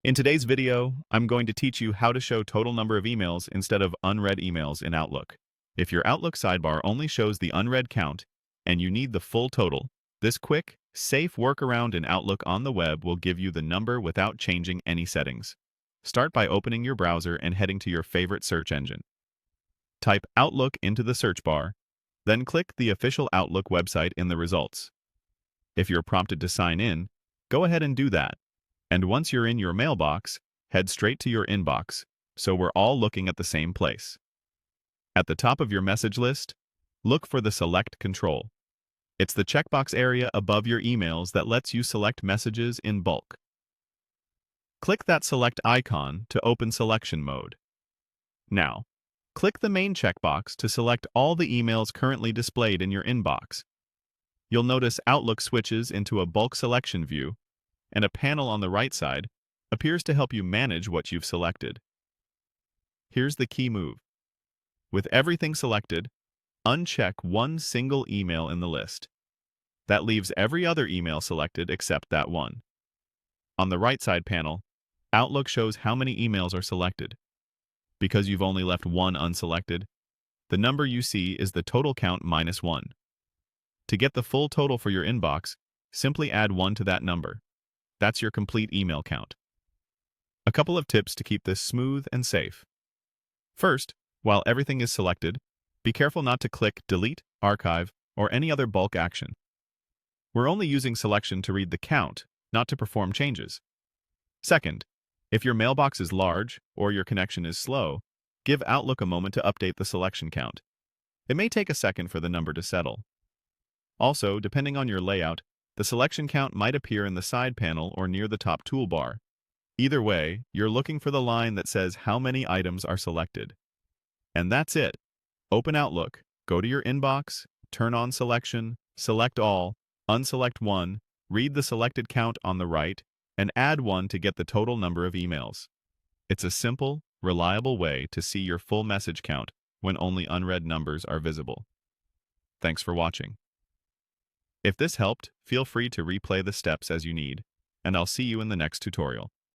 In today's video, I'm going to teach you how to show total number of emails instead of unread emails in Outlook. If your Outlook sidebar only shows the unread count and you need the full total, this quick, safe workaround in Outlook on the web will give you the number without changing any settings. Start by opening your browser and heading to your favorite search engine. Type Outlook into the search bar, then click the official Outlook website in the results. If you're prompted to sign in, go ahead and do that. And once you're in your mailbox, head straight to your inbox, so we're all looking at the same place. At the top of your message list, look for the Select control. It's the checkbox area above your emails that lets you select messages in bulk. Click that Select icon to open selection mode. Now, click the main checkbox to select all the emails currently displayed in your inbox. You'll notice Outlook switches into a bulk selection view, and a panel on the right side appears to help you manage what you've selected. Here's the key move. With everything selected, uncheck one single email in the list. That leaves every other email selected except that one. On the right side panel, Outlook shows how many emails are selected. Because you've only left one unselected, the number you see is the total count minus 1. To get the full total for your inbox, simply add 1 to that number. That's your complete email count. A couple of tips to keep this smooth and safe. First, while everything is selected, be careful not to click Delete, Archive, or any other bulk action. We're only using selection to read the count, not to perform changes. Second, if your mailbox is large or your connection is slow, give Outlook a moment to update the selection count. It may take a second for the number to settle. Also, depending on your layout, the selection count might appear in the side panel or near the top toolbar. Either way, you're looking for the line that says how many items are selected. And that's it. Open Outlook, go to your inbox, turn on selection, select all, unselect one, read the selected count on the right, and add 1 to get the total number of emails. It's a simple, reliable way to see your full message count when only unread numbers are visible. Thanks for watching. If this helped, feel free to replay the steps as you need, and I'll see you in the next tutorial.